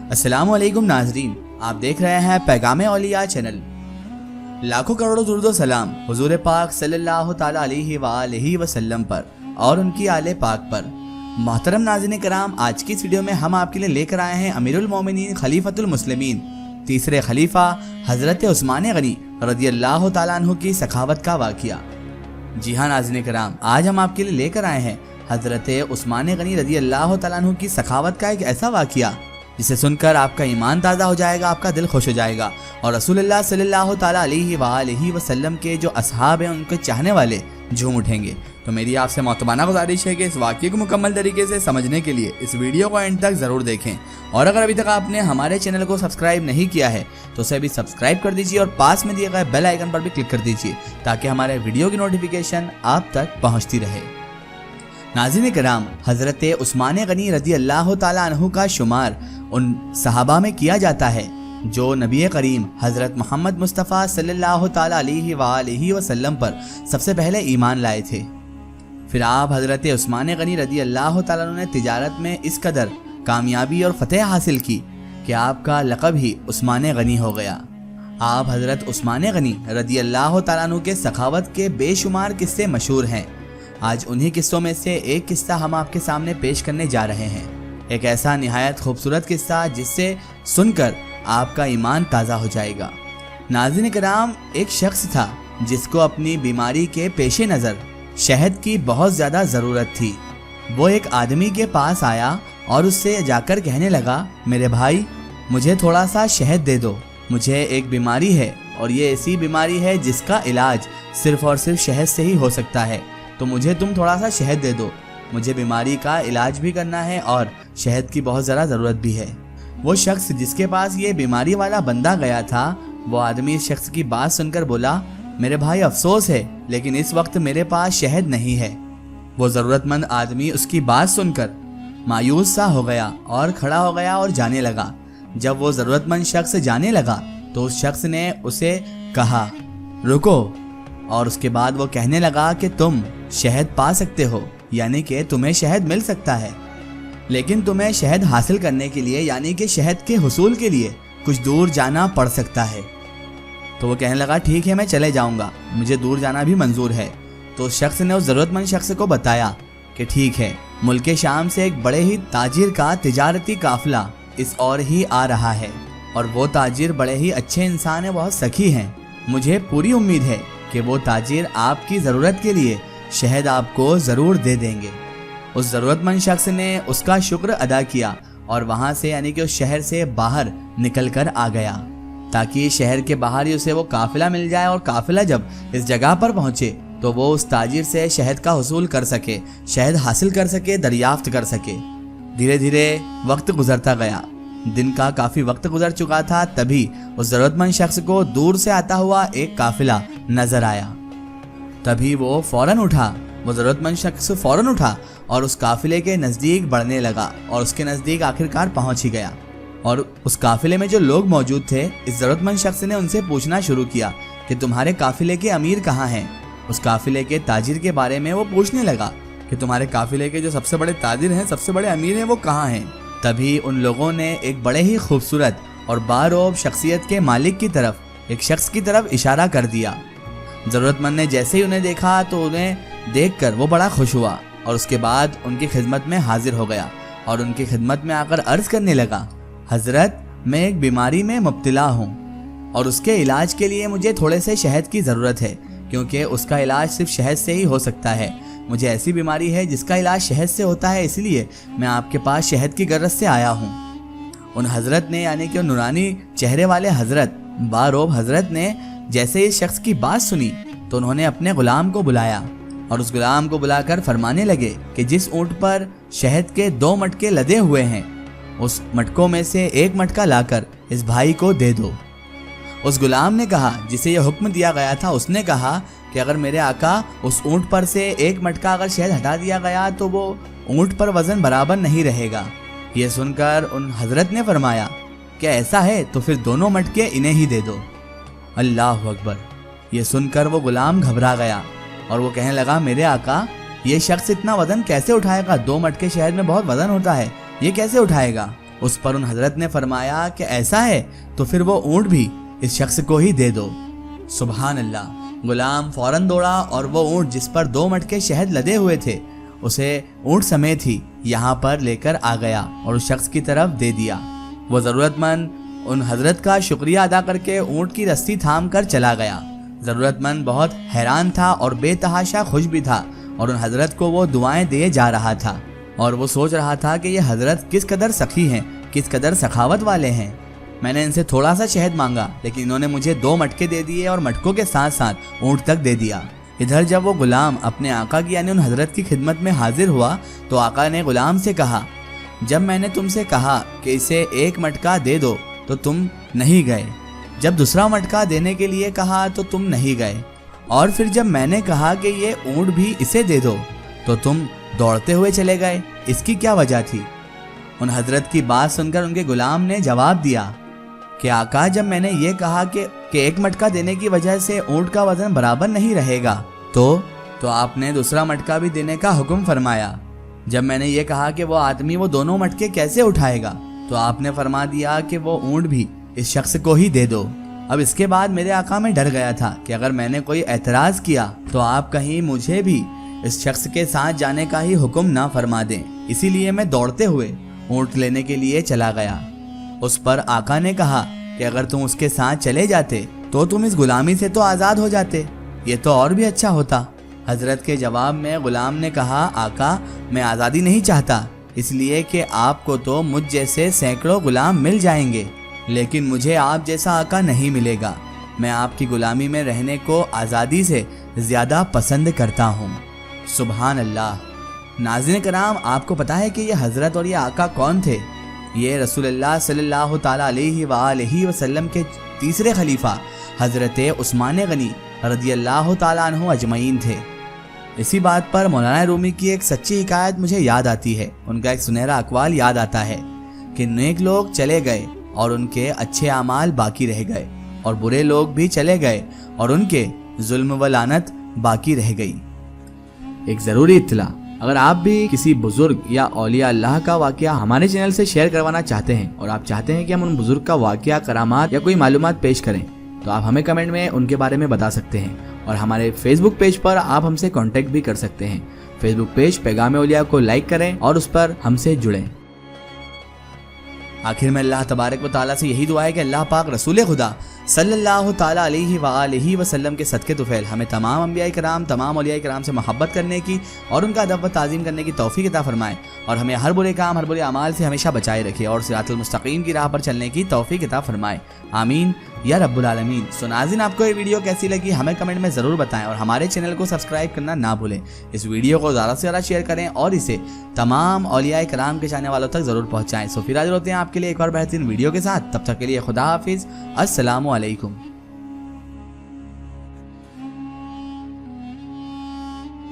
अस्सलाम वालेकुम नाजरीन, आप देख रहे हैं पैगाम औलिया चैनल। लाखों करोड़ों दुरूद व सलाम हुजूर पाक सल्लल्लाहु ताला अलैहि वसल्लम पर और उनकी आले पाक पर। मोहतरम नाज़रीन कराम, आज की इस वीडियो में हम आपके लिए लेकर आए हैं अमीरुल मोमिनीन खलीफतुल मुस्लिमीन तीसरे खलीफा हज़रत उस्मान गनी रज़ियल्लाहु ताला अन्हु की सखावत का वाक़िया। जी हाँ नाज़रीन कराम, आज हम आपके लिए लेकर आए हैं हज़रत उस्मान गनी रज़ियल्लाहु ताला अन्हु की सखावत का एक ऐसा वाक़िया जिसे सुनकर आपका ईमान ताज़ा हो जाएगा, आपका दिल खुश हो जाएगा और रसूलुल्लाह सल्लल्लाहु ताला अलैहि वसल्लम के जो असहाब हैं उनके चाहने वाले झूम उठेंगे। तो मेरी आपसे मोहतबाना गुजारिश है कि इस वाक़ये को मुकम्मल तरीके से समझने के लिए इस वीडियो को एंड तक ज़रूर देखें और अगर अभी तक आपने हमारे चैनल को सब्सक्राइब नहीं किया है तो उसे भी सब्सक्राइब कर दीजिए और पास में दिए गए बेल आइकन पर भी क्लिक कर दीजिए ताकि हमारे वीडियो की नोटिफिकेशन आप तक पहुँचती रहे। नाज़रीन कराम, हज़रत उस्मान गनी रज़ियल्लाहु ताला अन्हु का शुमार उन सहाबा में किया जाता है जो नबी करीम हज़रत मोहम्मद मुस्तफ़ा सल्लल्लाहु ताला अलैहि वसल्लम पर सबसे पहले ईमान लाए थे। फिर आप हज़रत उस्मान गनी रज़ियल्लाहु ताला अन्हु ने तिजारत में इस कदर कामयाबी और फतेह हासिल की कि आपका लक़ब ही उस्मान गनी हो गया। आप हज़रत उस्मान गनी रज़ियल्लाहु ताला अन्हु के सखावत के बेशुमार किस्से मशहूर हैं। आज उन्हीं किस्सों में से एक किस्सा हम आपके सामने पेश करने जा रहे हैं, एक ऐसा निहायत खूबसूरत किस्सा जिससे सुनकर आपका ईमान ताज़ा हो जाएगा। नाज़रीन कराम, एक शख्स था जिसको अपनी बीमारी के पेश नज़र शहद की बहुत ज़्यादा ज़रूरत थी। वो एक आदमी के पास आया और उससे जाकर कहने लगा, मेरे भाई मुझे थोड़ा सा शहद दे दो, मुझे एक बीमारी है और ये ऐसी बीमारी है जिसका इलाज सिर्फ़ और सिर्फ शहद से ही हो सकता है, तो मुझे तुम थोड़ा सा शहद दे दो, मुझे बीमारी का इलाज भी करना है और शहद की बहुत ज़्यादा ज़रूरत भी है। वो शख्स जिसके पास ये बीमारी वाला बंदा गया था, वो आदमी इस शख्स की बात सुनकर बोला, मेरे भाई अफसोस है लेकिन इस वक्त मेरे पास शहद नहीं है। वो ज़रूरतमंद आदमी उसकी बात सुनकर मायूस सा हो गया और खड़ा हो गया और जाने लगा। जब वो ज़रूरतमंद शख्स जाने लगा तो उस शख्स ने उसे कहा, रुको, और उसके बाद वो कहने लगा कि तुम शहद पा सकते हो, यानी कि तुम्हें शहद मिल सकता है, लेकिन तुम्हें शहद हासिल करने के लिए यानी कि शहद के हुसूल के लिए कुछ दूर जाना पड़ सकता है। तो वो कहने लगा, ठीक है मैं चले जाऊंगा, मुझे दूर जाना भी मंजूर है। तो उस शख्स ने उस ज़रूरतमंद शख्स को बताया कि ठीक है, मुल्क शाम से एक बड़े ही ताजिर का तिजारती काफिला इस ओर ही आ रहा है और वो ताजिर बड़े ही अच्छे इंसान है, बहुत सखी हैं। मुझे पूरी उम्मीद है कि वो ताजिर आपकी ज़रूरत के लिए शहद आपको ज़रूर दे देंगे। उस ज़रूरतमंद शख्स ने उसका शुक्र अदा किया और वहाँ से यानी कि उस शहर से बाहर निकल कर आ गया ताकि शहर के बाहर ही उसे वो काफिला मिल जाए और काफिला जब इस जगह पर पहुँचे तो वो उस ताजिर से शहद का हुसूल कर सके, शहद हासिल कर सके, दरियाफ्त कर सके। धीरे धीरे वक्त गुजरता गया, दिन का काफ़ी वक्त गुजर चुका था। तभी उस ज़रूरतमंद शख्स को दूर से आता हुआ एक काफिला नज़र आया। तभी वो ज़रूरतमंद शख्स फ़ौरन उठा और उस काफिले के नज़दीक बढ़ने लगा और उसके नज़दीक आखिरकार पहुंच ही गया। और उस काफिले में जो लोग मौजूद थे, इस ज़रूरतमंद शख्स ने उनसे पूछना शुरू किया कि तुम्हारे काफिले के अमीर कहाँ हैं। उस काफिले के ताजिर के बारे में वो पूछने लगा कि तुम्हारे काफिले के जो सबसे बड़े ताजिर हैं, सबसे बड़े अमीर हैं, वो कहाँ हैं। तभी उन लोगों ने एक बड़े ही खूबसूरत और बारोब शख्सियत के मालिक की तरफ, एक शख्स की तरफ इशारा कर दिया। ज़रूरतमंद ने जैसे ही उन्हें देखा तो उन्हें देखकर वो बड़ा खुश हुआ और उसके बाद उनकी खिदमत में हाजिर हो गया और उनकी खिदमत में आकर अर्ज़ करने लगा, हज़रत मैं एक बीमारी में मुब्तला हूँ और उसके इलाज के लिए मुझे थोड़े से शहद की ज़रूरत है क्योंकि उसका इलाज सिर्फ शहद से ही हो सकता है। मुझे ऐसी बीमारी है जिसका इलाज शहद से होता है, इसलिए मैं आपके पास शहद की गरज से आया हूँ। उन हज़रत ने यानी कि नूरानी चेहरे वाले हज़रत, बारोब हज़रत ने जैसे इस शख्स की बात सुनी तो उन्होंने अपने ग़ुलाम को बुलाया और उस ग़ुलाम को बुलाकर फरमाने लगे कि जिस ऊँट पर शहद के 2 मटके लदे हुए हैं, उस मटकों में से एक मटका लाकर इस भाई को दे दो। उस ग़ुलाम ने कहा, जिसे यह हुक्म दिया गया था, उसने कहा कि अगर मेरे आका उस ऊँट पर से एक मटका अगर शहद हटा दिया गया तो वो ऊँट पर वज़न बराबर नहीं रहेगा। ये सुनकर उन हज़रत ने फरमाया कि ऐसा है तो फिर दोनों मटके इन्हें ही दे दो। अल्लाह अकबर। ये सुनकर वो ग़ुलाम घबरा गया और वो कहने लगा, मेरे आका ये शख्स इतना वज़न कैसे उठाएगा, 2 मटके शहद में बहुत वज़न होता है, ये कैसे उठाएगा। उस पर उन हजरत ने फरमाया कि ऐसा है तो फिर वो ऊँट भी इस शख्स को ही दे दो। सुभान अल्लाह। गुलाम फौरन दौड़ा और वो ऊँट जिस पर 2 मटके शहद लदे हुए थे उसे ऊँट समेत ही यहाँ पर लेकर आ गया और उस शख्स की तरफ दे दिया। वो ज़रूरतमंद उन हजरत का शुक्रिया अदा करके ऊँट की रस्सी थाम कर चला गया। ज़रूरतमंद बहुत हैरान था और बेतहाशा खुश भी था और उन हजरत को वो दुआएं दिए जा रहा था और वो सोच रहा था कि ये हजरत किस कदर सखी हैं, किस कदर सखावत वाले हैं। मैंने इनसे थोड़ा सा शहद मांगा लेकिन इन्होंने मुझे 2 मटके दे दिए और मटकों के साथ साथ ऊँट तक दे दिया। इधर जब वो गुलाम अपने आका की यानी उन हजरत की खिदमत में हाजिर हुआ तो आका ने गुलाम से कहा, जब मैंने तुमसे कहा कि इसे 1 मटका दे दो तो तुम नहीं गए, जब दूसरा मटका देने के लिए कहा तो तुम नहीं गए, और फिर जब मैंने कहा कि ये ऊँट भी इसे दे दो तो तुम दौड़ते हुए चले गए, इसकी क्या वजह थी? उन हजरत की बात सुनकर उनके गुलाम ने जवाब दिया कि आका, जब मैंने ये कहा कि 1 मटका देने की वजह से ऊँट का वजन बराबर नहीं रहेगा तो आपने दूसरा मटका भी देने का हुक्म फरमाया। जब मैंने ये कहा कि वो आदमी वो दोनों मटके कैसे उठाएगा तो आपने फरमा दिया कि वो ऊँट भी इस शख्स को ही दे दो। अब इसके बाद मेरे आका में डर गया था कि अगर मैंने कोई एतराज़ किया तो आप कहीं मुझे भी इस शख्स के साथ जाने का ही हुक्म ना फरमा दें, इसीलिए मैं दौड़ते हुए ऊँट लेने के लिए चला गया। उस पर आका ने कहा कि अगर तुम उसके साथ चले जाते तो तुम इस गुलामी से तो आज़ाद हो जाते, ये तो और भी अच्छा होता। हजरत के जवाब में गुलाम ने कहा, आका, मैं आज़ादी नहीं चाहता, इसलिए कि आपको तो मुझ जैसे सैकड़ों गुलाम मिल जाएंगे लेकिन मुझे आप जैसा आका नहीं मिलेगा। मैं आपकी गुलामी में रहने को आज़ादी से ज़्यादा पसंद करता हूँ। सुभान अल्लाह। नाज़रीन कराम, आपको पता है कि ये हजरत और ये आका कौन थे? ये रसूलुल्लाह सल्लल्लाहु ताला अलैहि वसल्लम के तीसरे खलीफा हजरत उस्मान गनी रदियल्लाहु ताला अन्हु अजमईन थे। इसी बात पर मौलाना रूमी की एक सच्ची हिकायत मुझे याद आती है। उनका एक सुनहरा अक़वाल याद आता है कि नेक लोग चले गए और उनके अच्छे अमाल बाकी रह गए और बुरे लोग भी चले गए और उनके जुल्म व लानत बाकी रह गई। एक ज़रूरी इत्तला, अगर आप भी किसी बुजुर्ग या औलिया अल्लाह का वाकया हमारे चैनल से शेयर करवाना चाहते हैं और आप चाहते हैं कि हम उन बुजुर्ग का वाकया, करामात या कोई मालूमात पेश करें तो आप हमें कमेंट में उनके बारे में बता सकते हैं और हमारे फेसबुक पेज पर आप हमसे कांटेक्ट भी कर सकते हैं। फेसबुक पेज पैगाम औलिया को लाइक करें और उस पर हमसे जुड़ें। आखिर में अल्लाह तबारक व तआला से यही दुआ है कि अल्लाह पाक रसूल खुदा सल्लल्लाहु ताला अलैहि वसल्लम के सदक़े तुफ़ैल हमें तमाम अंबिया कराम, तमाम औलिया कराम से मोहब्बत करने की और उनका अदब व ताज़ीम करने की तौफ़ीक़ अता फरमाए और हमें हर बुरे काम, हर बुरे अमाल से हमेशा बचाए रखे और सिरातुल मुस्तक़ीम की राह पर चलने की तौफ़ीक़ अता फरमाए। आमीन या रब्बुल आलमीन। सो नाज़रीन, आपको ये वीडियो कैसी लगी हमें कमेंट में ज़रूर बताएं और हमारे चैनल को सब्सक्राइब करना ना भूलें। इस वीडियो को ज़्यादा से ज़्यादा शेयर करें और इसे तमाम औलिया कराम के चाहने वालों तक ज़रूर पहुँचाएँ। सो फिर हाज़िर होते हैं आपके लिए एक और बेहतरीन वीडियो के साथ। तब तक के लिए खुदा हाफिज़। अस्सलामु अलैकुम।